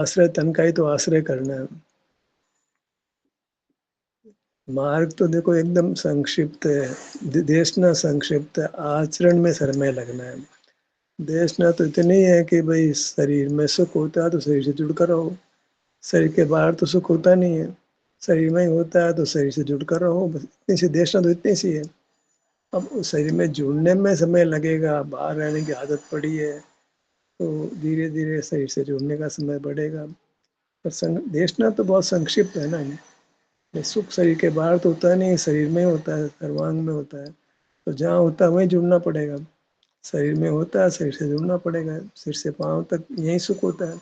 आश्रय तन का ही तो आश्रय करना है। मार्ग तो देखो एकदम संक्षिप्त है, देशना संक्षिप्त है, आचरण में समय लगना है। देशना तो इतनी है कि भाई शरीर में सुख होता है तो शरीर से जुड़कर रहो, शरीर के बाहर तो सुख होता नहीं है, शरीर में ही होता है तो शरीर से जुड़कर रहो, बस इतनी सी देशना तो इतनी सी है। अब उस शरीर में जुड़ने में समय लगेगा, बाहर रहने की आदत पड़ी है तो धीरे धीरे शरीर से जुड़ने का समय बढ़ेगा। पर देशना तो बहुत संक्षिप्त है ना, ये सुख शरीर के बाहर तो होता नहीं, शरीर में होता है, सर्वांग में होता है, तो जहाँ होता है वहीं जुड़ना पड़ेगा। शरीर में होता है, शरीर से जुड़ना पड़ेगा, सिर से पांव तक यही सुख होता है,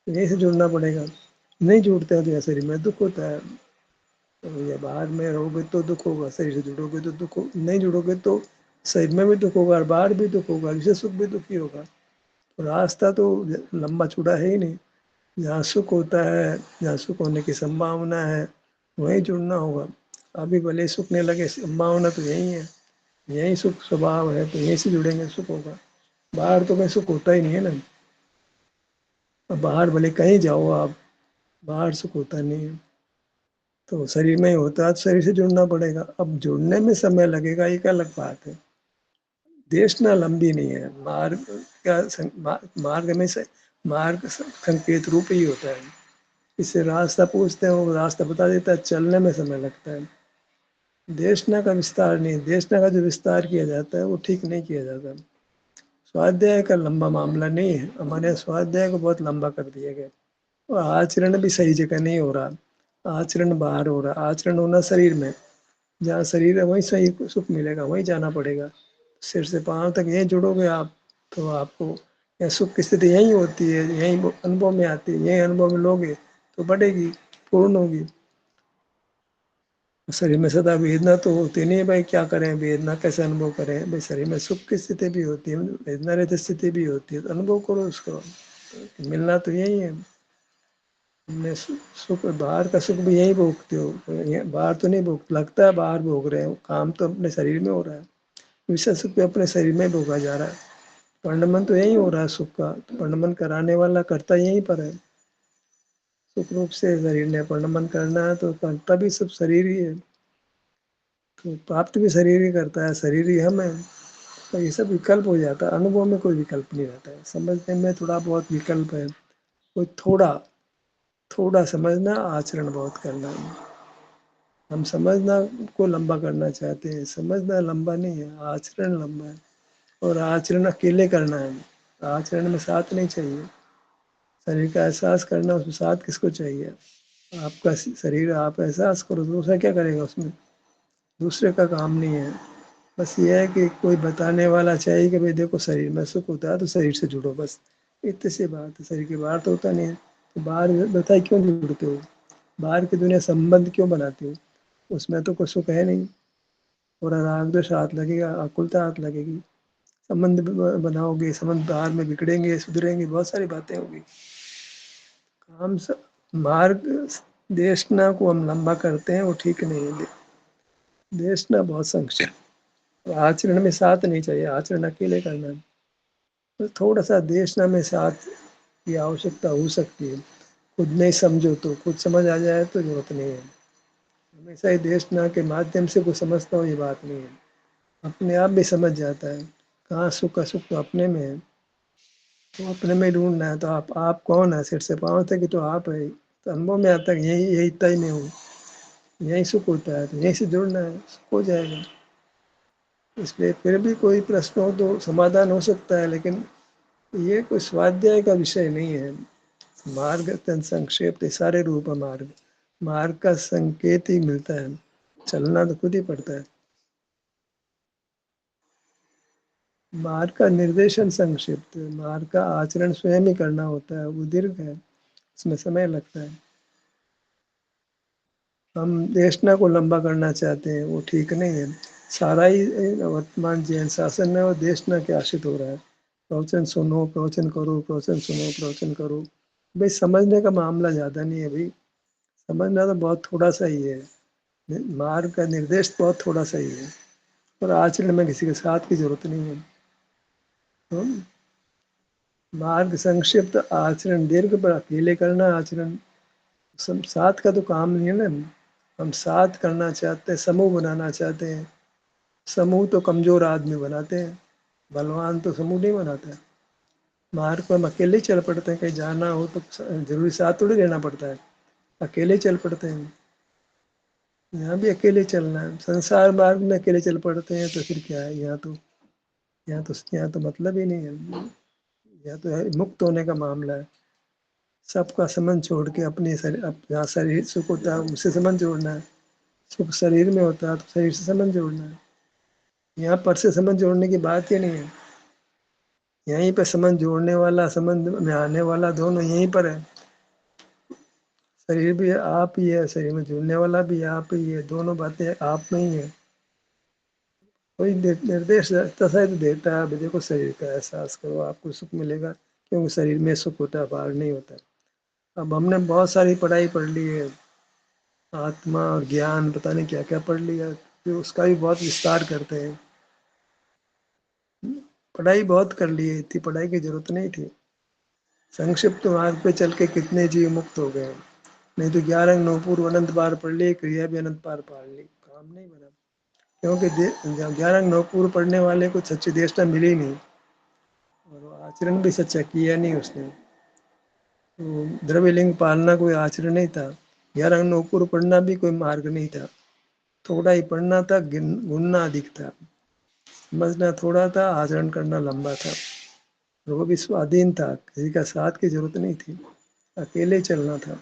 यहीं से जुड़ना पड़ेगा। नहीं जुड़ते हैं तो यहाँ शरीर में दुख होता है, तो या बाहर में रहोगे तो दुख होगा, शरीर से जुड़ोगे तो दुख हो, नहीं जुड़ोगे तो शरीर में भी दुख होगा और बाहर भी दुख होगा, जिससे सुख भी दुखी होगा। तो रास्ता तो लंबा चौड़ा है ही नहीं, जहाँ सुख होता है, जहाँ सुख होने की संभावना है वहीं जुड़ना होगा। अभी भले सुखने लगे, संभावना तो यही है, यही सुख स्वभाव है तो यहीं से जुड़ेंगे, सुख होगा। बाहर तो कहीं सुख होता ही नहीं है ना, अब बाहर भले कहीं जाओ आप, बाहर सुख होता नहीं है, तो शरीर में ही होता है तो शरीर से जुड़ना पड़ेगा। अब जुड़ने में समय लगेगा एक अलग बात है, देशना लंबी नहीं है। मार्ग का मार्ग में से मार्ग संकेत रूप ही होता है, इससे रास्ता पूछते हैं वो रास्ता बता देता है, चलने में समय लगता है। देशना का विस्तार नहीं, देशना का जो विस्तार किया जाता है वो ठीक नहीं किया जाता। स्वाध्याय का लंबा मामला नहीं है, हमारे यहाँ स्वाध्याय को बहुत लंबा कर दिया गया, और आचरण भी सही जगह नहीं हो रहा, आचरण बाहर हो रहा। आचरण होना शरीर में, जहाँ शरीर है वहीं सही सुख मिलेगा, वहीं जाना पड़ेगा। सिर से पांव तक यहीं जुड़ोगे आप तो आपको यह सुख की स्थिति यहीं होती है, यहीं अनुभव में आती है, यहीं अनुभव में लोगे तो बढ़ेगी, पूर्ण होगी। शरीर में सदा वेदना तो होती नहीं है, भाई क्या करें, वेदना कैसे अनुभव करें, भाई शरीर में सुख की स्थिति भी होती है, वेदना रहती स्थिति भी होती है, तो अनुभव करो उसको, मिलना तो यही है। मैं सुख बाहर का सुख भी यही भोगते हो, बाहर तो नहीं भोग, लगता है बाहर भोग रहे हो, काम तो अपने शरीर में हो रहा है, विषय सुख भी अपने शरीर में भोगा जा रहा है, परिणमन तो यही हो रहा है सुख का, तो परिणमन कराने वाला करता यहीं पर है। सुख रूप से शरीर ने परिणमन करना है तो करता भी सब शरीर ही है, तो प्राप्त भी शरीर ही करता है, शरीर ही हम है। तो ये सब विकल्प हो जाता है, अनुभव में कोई विकल्प नहीं रहता है, समझने में थोड़ा बहुत विकल्प है, कोई थोड़ा थोड़ा समझना, आचरण बहुत करना। हम समझना को लंबा करना चाहते हैं, समझना लंबा नहीं है, आचरण लंबा है, और आचरण अकेले करना है, आचरण में साथ नहीं चाहिए। शरीर का एहसास करना, उसमें साथ किसको चाहिए? आपका शरीर आप एहसास करो, दूसरा क्या करेगा उसमें? दूसरे का काम नहीं है। बस ये है कि कोई बताने वाला चाहिए कि भाई देखो शरीर में सुख होता है तो शरीर से जुड़ो, बस इतनी सी बात है। शरीर के बाहर तो होता नहीं है, तो बाहर बताए क्यों जुड़ते हो, बाहर की दुनिया संबंध क्यों बनाते हो, उसमें तो कोई सुख है नहीं, और राग द्वेष हाथ लगेगा, आकुलता हाथ लगेगी, संबंध बनाओगे, संबंध बाहर में बिगड़ेंगे, सुधरेंगे, बहुत सारी बातें होगी। हम सब मार्ग देशना को हम लंबा करते हैं, वो ठीक नहीं है। देशना बहुत संक्षिप्त, आचरण में साथ नहीं चाहिए, आचरण अकेले करना है। तो थोड़ा सा देशना में साथ की आवश्यकता हो सकती है, खुद नहीं समझो तो, खुद समझ आ जाए तो जरूरत नहीं है। हमेशा ही देशना के माध्यम से कुछ समझता हो ये बात नहीं है, अपने आप भी समझ जाता है, कहाँ सुख का सुख तो अपने में है, तो अपने में ढूंढना है। तो आप कौन है, सिर से पाँव तक तो आप है, तो अनुभव में आता है यही यही तय में हूँ, यही सुख होता है, तो यहीं से जुड़ना है, सुख हो जाएगा। इसलिए फिर भी कोई प्रश्न हो तो समाधान हो सकता है, लेकिन ये कोई स्वाध्याय का विषय नहीं है। मार्ग अत्यंत संक्षेप, सारे रूप है मार्ग, मार्ग का संकेत ही मिलता है, चलना तो खुद ही पड़ता है। मार्ग का निर्देशन संक्षिप्त है, मार्ग का आचरण स्वयं ही करना होता है, वो दीर्घ है, उसमें समय लगता है। हम देशना को लंबा करना चाहते हैं, वो ठीक नहीं है। सारा ही वर्तमान जैन शासन में वो देशना के आश्रित हो रहा है, प्रवचन सुनो, प्रवचन करो, प्रवचन सुनो, प्रवचन करो। भाई समझने का मामला ज़्यादा नहीं है भाई, समझना तो बहुत थोड़ा सा ही है, मार्ग का निर्देश बहुत थोड़ा सा ही है, और आचरण में किसी के साथ की जरूरत नहीं है। तो मार्ग संक्षिप्त आचरण दीर्घ पर अकेले करना आचरण सब साथ का तो काम नहीं है ना। हम साथ करना चाहते हैं, समूह बनाना चाहते हैं। समूह तो कमजोर आदमी बनाते हैं, बलवान तो समूह नहीं बनाता है। मार्ग पर हम अकेले ही चल पड़ते हैं, कहीं जाना हो तो जरूरी साथ थोड़ी रहना पड़ता है, अकेले ही चल पड़ते हैं। यहाँ भी अकेले चलना है, संसार मार्ग में अकेले चल पड़ते हैं तो फिर क्या है। यहाँ तो मतलब ही नहीं है। यहाँ तो है मुक्त होने का मामला है। सबका संबंध छोड़ के अपने शरीर, जहाँ शरीर सुख होता है उससे संबंध जोड़ना है। सुख शरीर में होता है तो शरीर से संबंध जोड़ना है। यहाँ पर से संबंध जोड़ने की बात ही नहीं है। यहीं पर संबंध जोड़ने वाला, संबंध में आने वाला दोनों यहीं पर है। शरीर भी आप ही है, शरीर में जुड़ने वाला भी आप ही है, दोनों बातें आप में ही है। कोई निर्देश तथा तो देता है, अभी देखो शरीर का एहसास करो आपको सुख मिलेगा, क्योंकि शरीर में सुख होता है, बाहर नहीं होता। अब हमने बहुत सारी पढ़ाई पढ़ ली है, आत्मा और ज्ञान पता नहीं क्या क्या पढ़ लिया, फिर उसका भी बहुत विस्तार करते हैं। पढ़ाई बहुत कर ली है, इतनी पढ़ाई की जरूरत नहीं थी। संक्षिप्त मार्ग पे चल के कितने जीव मुक्त हो गए। नहीं तो 11 अंग 9 पूर्व अनंत बार पढ़ ली, क्रिया भी अनंत बार पढ़ ली, काम नहीं बना। क्योंकि 11 अंग 9 पूर्व पढ़ने वाले को सच्ची देशता मिली नहीं, और वो आचरण भी सच्चा किया नहीं उसने। तो द्रव्यलिंग पालना कोई आचरण नहीं था, 11 अंग 9 पूर्व पढ़ना भी कोई मार्ग नहीं था। थोड़ा ही पढ़ना था, गुनना अधिक था, समझना थोड़ा था, आचरण करना लंबा था। और वो भी स्वाधीन था, किसी का साथ की जरूरत नहीं थी, अकेले चलना था।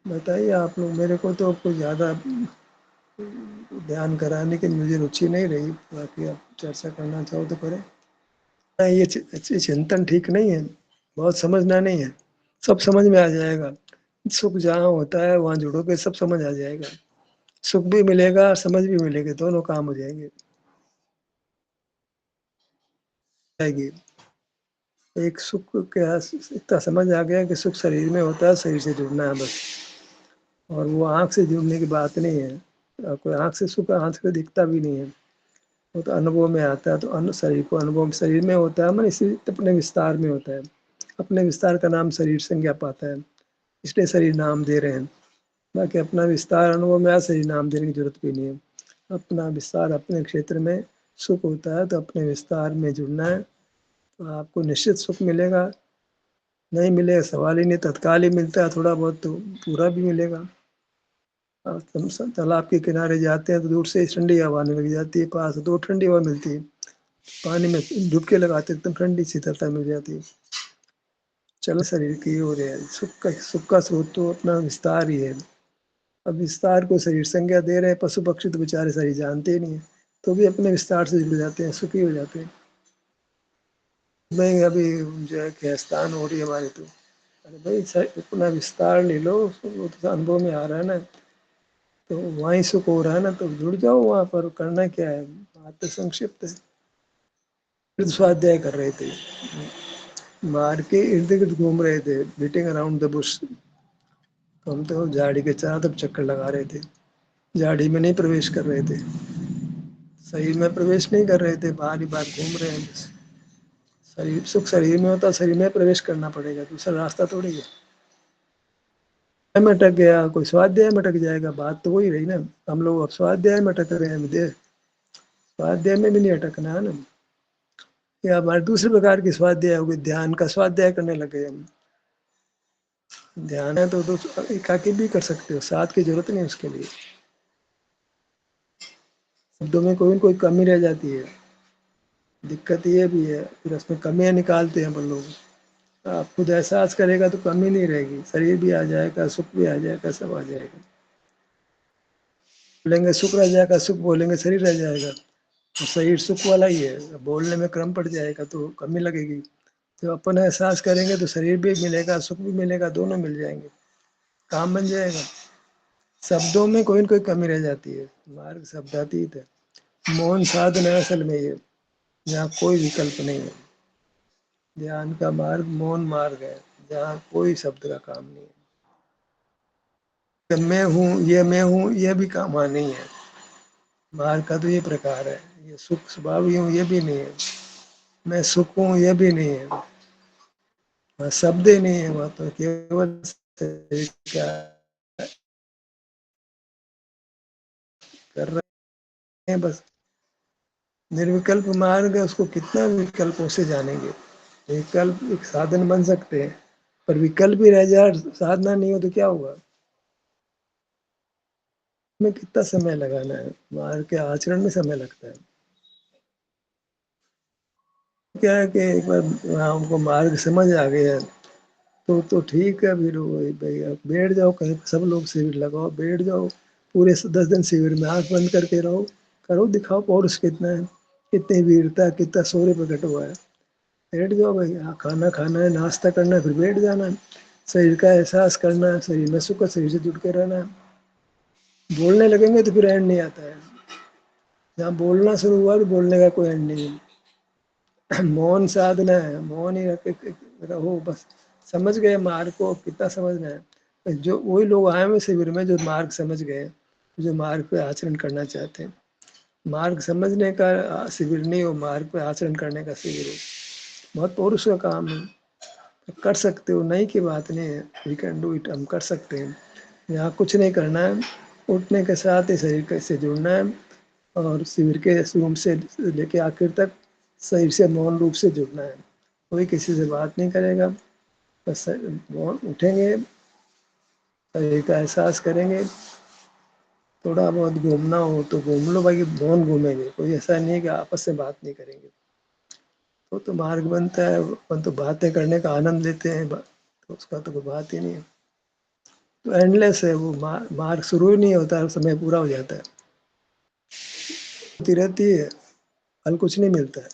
बताइए आप लोग, मेरे को तो कुछ ज़्यादा ध्यान कराने की मुझे रुचि नहीं रही, बाकी आप चर्चा करना चाहो तो करें। ये चिंतन ठीक नहीं है, बहुत समझना नहीं है, सब समझ में आ जाएगा। सुख जहाँ होता है वहाँ जुड़ोगे, सब समझ आ जाएगा। सुख भी मिलेगा, समझ भी मिलेगी, दोनों काम हो जाएंगे। आएगी एक सुख क्या, इतना समझ आ गया कि सुख शरीर में होता है, शरीर से जुड़ना है बस। और वो आँख से जुड़ने की बात नहीं है, कोई आँख से सुख आँख से दिखता भी नहीं है, वो तो अनुभव में आता है। तो शरीर को अनुभव शरीर में होता है, मन इसी अपने विस्तार में होता है। अपने विस्तार का नाम शरीर संज्ञा पाता है, इसलिए शरीर नाम दे रहे हैं। बाकी अपना विस्तार अनुभव में आया, शरीर नाम देने की जरूरत भी नहीं है। अपना विस्तार अपने क्षेत्र में सुख होता है तो अपने विस्तार में जुड़ना है, तो आपको निश्चित सुख मिलेगा। नहीं मिलेगा सवाल ही नहीं, तत्काल ही मिलता है थोड़ा बहुत, तो पूरा भी मिलेगा। हम सब तालाब के किनारे जाते हैं तो दूर से ठंडी हवा आने लग जाती है, पास तो ठंडी हवा मिलती है। पानी में डुबके लगाते एकदम ठंडी शीतलता मिल जाती है। चल शरीर की हो रहा है, सुख का स्रोत तो अपना विस्तार ही है। अब विस्तार को शरीर संज्ञा दे रहे हैं, पशु पक्षी तो बेचारे शरीर जानते ही नहीं है, तो भी अपने विस्तार से जुड़ जाते हैं, सुखी हो जाते हैं। मैं अभी जो है गृहस्थान हो रही है हमारी, तो अरे भाई अपना विस्तार ले लो, वो तो अनुभव में आ रहा है ना, तो वहीं सुख हो रहा है ना, तो जुड़ जाओ वहां पर, करना क्या है, बात तो संक्षिप्त है। फिर स्वाध्याय कर रहे थे, मार के इर्द गिर्द घूम रहे थे, बीटिंग अराउंड द बुश। तो हम तो झाड़ी के चारों तरफ चक्कर लगा रहे थे, झाड़ी में नहीं प्रवेश कर रहे थे, शरीर में प्रवेश नहीं कर रहे थे, बाहर ही बाहर घूम रहे हैं बस। शरीर सुख शरीर में होता, शरीर में प्रवेश करना पड़ेगा, दूसरा रास्ता थोड़ी है। में अटक गया कोई स्वाध्याय में अटक जाएगा, बात तो वही रही ना। हम लोग अब स्वाध्याय में अटक रहे हैं, स्वाध्याय में भी नहीं अटकना है ना। या हमारे दूसरे प्रकार की स्वाध्याय होगी, ध्यान का स्वाध्याय करने लगे हम। ध्यान है तो एकाकी भी कर सकते हो, साथ की जरूरत नहीं उसके लिए। शब्दों में कोई न कोई कमी रह जाती है, दिक्कत ये भी है, फिर उसमें कमियां निकालते हैं अपन लोग। आप खुद एहसास करेगा तो कमी नहीं रहेगी, शरीर भी आ जाएगा, सुख भी आ जाएगा, सब आ जाएगा। बोलेंगे सुख रह जाएगा, सुख बोलेंगे शरीर रह जाएगा, तो शरीर सुख वाला ही है, बोलने में क्रम पड़ जाएगा तो कमी लगेगी। जब अपन एहसास करेंगे तो शरीर भी मिलेगा, सुख भी मिलेगा, दोनों मिल जाएंगे, काम बन जाएगा। शब्दों में कोई न कोई कमी रह जाती है, मार्ग शब्दातीत है। मौन साधन है असल में ये, यहाँ कोई विकल्प नहीं है। ध्यान का मार्ग मौन मार्ग है, जहाँ कोई शब्द का काम नहीं है। जब मैं हूँ ये भी काम वहाँ नहीं है। मार्ग का तो ये प्रकार है, ये सुख स्वभाव ही हूँ ये भी नहीं है। मैं सुख हूँ ये भी नहीं है, वहाँ शब्द ही नहीं है, वहाँ तो केवल शरीर क्या कर रहे हैं बस। निर्विकल्प मार्ग है, उसको कितना विकल्पों से जानेंगे। विकल्प एक साधन बन सकते हैं, पर विकल्प ही रह जाए, साधना नहीं हो तो क्या होगा। में कितना समय लगाना है, मार्ग के आचरण में समय लगता है। क्या है कि एक बार हमको मार्ग समझ आ गया तो ठीक है, फिर वही भाई आप बैठ जाओ कहीं, सब लोग शिविर लगाओ, बैठ जाओ पूरे 10 दिन शिविर में, आंख बंद करके रहो, करो दिखाओ पौरुष कितना है, कितनी वीरता, कितना शौर्य प्रकट हुआ है। बैठ जाओ भाई, खाना खाना है, नाश्ता करना है, फिर बैठ जाना है, शरीर का एहसास करना है, शरीर में सुख, शरीर से जुड़ के रहना है। बोलने लगेंगे तो फिर एंड नहीं आता है, जहाँ बोलना शुरू हुआ तो बोलने का कोई एंड नहीं है। मौन साधना है, मौन ही रहो बस। समझ गए मार्ग को, कितना समझना है। जो वही लोग आए हुए शिविर में जो मार्ग समझ गए, जो मार्ग पे आचरण करना चाहते हैं। मार्ग समझने का शिविर नहीं हो, मार्ग पे आचरण करने का शिविर हो। बहुत पौरुष का काम है, कर सकते हो, नहीं की बात नहीं है, वी कैन डू इट, हम कर सकते हैं। यहाँ कुछ नहीं करना है, उठने के साथ ही शरीर से जुड़ना है, और शिविर के रूम से लेके आखिर तक शरीर से मौन रूप से जुड़ना है। कोई किसी से बात नहीं करेगा, बस मौन उठेंगे, शरीर का एहसास करेंगे। थोड़ा बहुत घूमना हो तो घूम लो, बाकी मौन घूमेंगे, कोई ऐसा नहीं है कि आपस में बात नहीं करेंगे। तो मार्ग बनता है, अपन तो बातें करने का आनंद लेते हैं, तो उसका तो कोई बात ही नहीं है। तो एंडलेस है वो, मार्ग शुरू ही नहीं होता, समय पूरा हो जाता है, होती रहती है, फल कुछ नहीं मिलता है।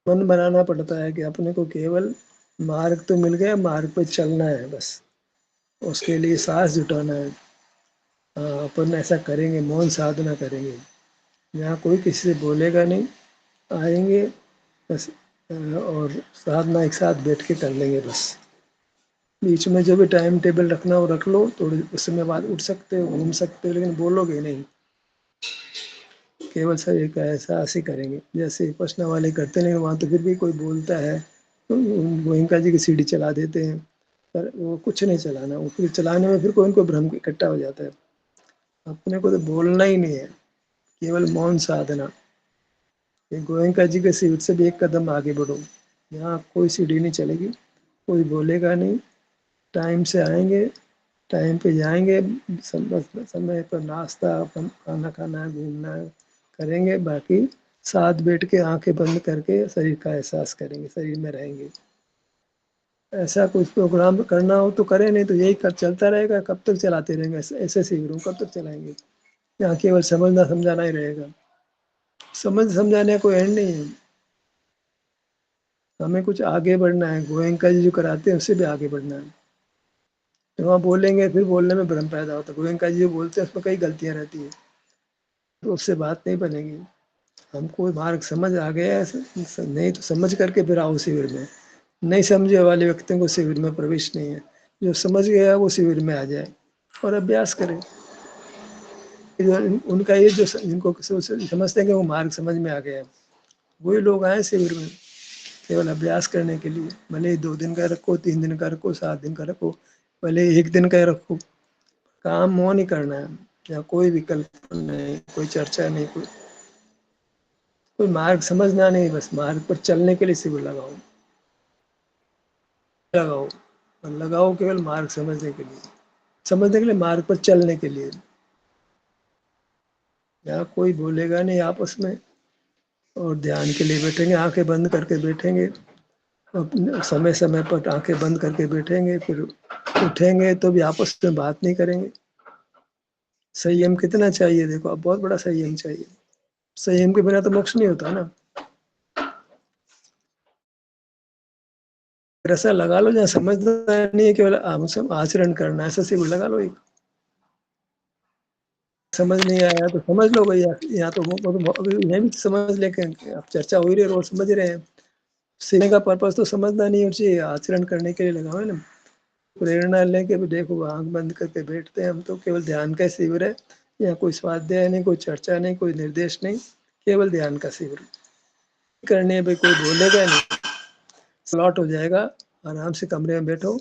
मन बनाना पड़ता है कि अपने को केवल मार्ग तो मिल गया, मार्ग पे चलना है बस, उसके लिए सांस जुटाना है। अपन ऐसा करेंगे, मौन साधना करेंगे, यहाँ कोई किसी से बोलेगा नहीं, आएंगे बस, और साधना एक साथ बैठ के कर लेंगे बस। बीच में जो भी टाइम टेबल रखना हो रख लो, थोड़ी उस समय बाद उठ सकते हो, घूम सकते हो, लेकिन बोलोगे नहीं, केवल शरीर का एहसास ही करेंगे। जैसे प्रश्न वाले करते नहीं, वहाँ तो फिर भी कोई बोलता है तो गोयंका जी की सीढ़ी चला देते हैं, पर वो कुछ नहीं चलाना, वो फिर चलाने में फिर कोई इनको भ्रम इकट्ठा हो जाता है। अपने को तो बोलना ही नहीं है, केवल मौन साधना। ये गोयंका जी के सीट से भी एक कदम आगे बढ़ो, यहाँ कोई सीढ़ी नहीं चलेगी, कोई बोलेगा नहीं, टाइम से आएंगे, टाइम पे जाएंगे, समय पर नाश्ता खाना खाना है, घूमना है, करेंगे, बाकी साथ बैठ के आंखें बंद करके शरीर का एहसास करेंगे, शरीर में रहेंगे। ऐसा कुछ प्रोग्राम करना हो तो करें, नहीं तो यही कर चलता रहेगा, कब तक चलाते रहेंगे, ऐसे शिविरों कब तक चलाएंगे। यहाँ केवल समझना समझाना ही रहेगा, समझ समझाने का कोई एंड नहीं है। हमें कुछ आगे बढ़ना है, गोयंका जी जो कराते हैं उससे भी आगे बढ़ना है। तो वहाँ बोलेंगे फिर बोलने में भ्रम पैदा होता है, गोयंका जी जो बोलते हैं उसमें कई गलतियाँ रहती है, तो उससे बात नहीं बनेगी। हमको मार्ग समझ आ गया है, नहीं तो समझ करके फिर आओ शिविर में। नहीं समझे वाले व्यक्तियों को शिविर में प्रवेश नहीं है, जो समझ गया वो शिविर में आ जाए और अभ्यास करें। उनका ये जो जिनको समझते हैं कि वो मार्ग समझ में आ गया है, वही लोग आए शिविर में केवल अभ्यास करने के लिए। भले ही 2 दिन का रखो, 3 दिन का रखो, 7 दिन का रखो, भले ही 1 दिन का रखो, काम मौन ही करना है। या कोई विकल्प नहीं, कोई चर्चा नहीं, कोई मार्ग समझना नहीं, बस मार्ग पर चलने के लिए शिविर लगाओ, लगाओ और लगाओ केवल मार्ग समझने के लिए, समझने के लिए, मार्ग पर चलने के लिए। यहाँ कोई बोलेगा नहीं आपस में, और ध्यान के लिए बैठेंगे, आंखें बंद करके बैठेंगे, अपने समय समय पर आंखें बंद करके बैठेंगे, फिर उठेंगे तो भी आपस में बात नहीं करेंगे। संयम कितना चाहिए, देखो अब बहुत बड़ा संयम चाहिए, संयम के बिना तो मोक्ष नहीं होता ना। फिर ऐसा लगा लो जहाँ समझना नहीं है, केवल आचरण करना है, ऐसा सिर्फ लगा लो एक। समझ नहीं आया तो समझ लो भैया, यहाँ तो अभी यही भी समझ लेके अब चर्चा हो ही रही है, रोज समझ रहे हैं। सीखने का पर्पज तो समझना नहीं चाहिए, आचरण करने के लिए लगा है ना। प्रेरणा लेके भी देखो, आंख बंद करके बैठते हैं हम तो, केवल ध्यान का शिविर है, यहाँ कोई स्वाध्याय नहीं, कोई चर्चा नहीं, कोई निर्देश नहीं, केवल ध्यान का शिविर करने पे कोई बोलेगा नहीं, स्लॉट हो जाएगा। आराम से कमरे में बैठो,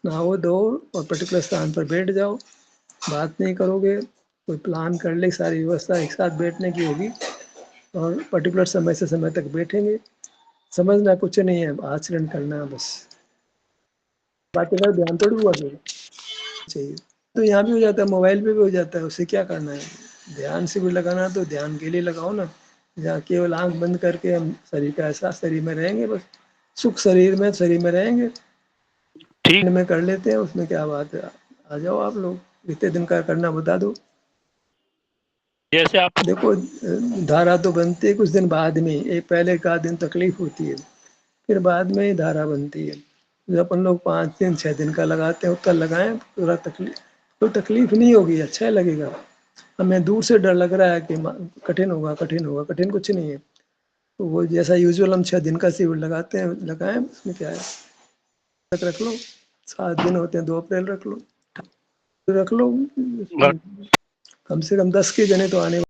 नहाओ धो और पर्टिकुलर स्थान पर बैठ जाओ। बात नहीं करोगे, कोई प्लान कर ले, सारी व्यवस्था एक साथ बैठने की होगी और पर्टिकुलर समय से समय तक बैठेंगे। समझना कुछ नहीं है, आचरण करना है बस। बाकी का ध्यान थोड़ी हुआ चाहिए, तो यहाँ भी हो जाता है, मोबाइल पे भी हो जाता है, उसे क्या करना है। ध्यान से भी लगाना तो ध्यान के लिए लगाओ ना, जहाँ केवल आंख बंद करके हम शरीर का एहसास शरीर में रहेंगे, बस सुख शरीर में रहेंगे। ठीक में कर लेते हैं, उसमें क्या बात है। आ जाओ आप लोग, कितने दिन का करना बता दो। जैसे आप देखो धारा तो बनती है कुछ दिन बाद में, एक पहले का दिन तकलीफ होती है, फिर बाद में ही धारा बनती है। जब अपन लोग 5 दिन 6 दिन का लगाते हैं, उत्तर लगाएं, पूरा तकलीफ कोई तकलीफ नहीं होगी, अच्छा लगेगा। हमें दूर से डर लग रहा है कि कठिन होगा कठिन होगा, कठिन कुछ नहीं है। तो वो जैसा यूजुअल हम 6 दिन का शिविर लगाते हैं लगाएं, उसमें क्या है, तक रख लो। 7 दिन होते हैं, 2 अप्रैल रख लो, रख लो। कम से कम 10 के जने तो आने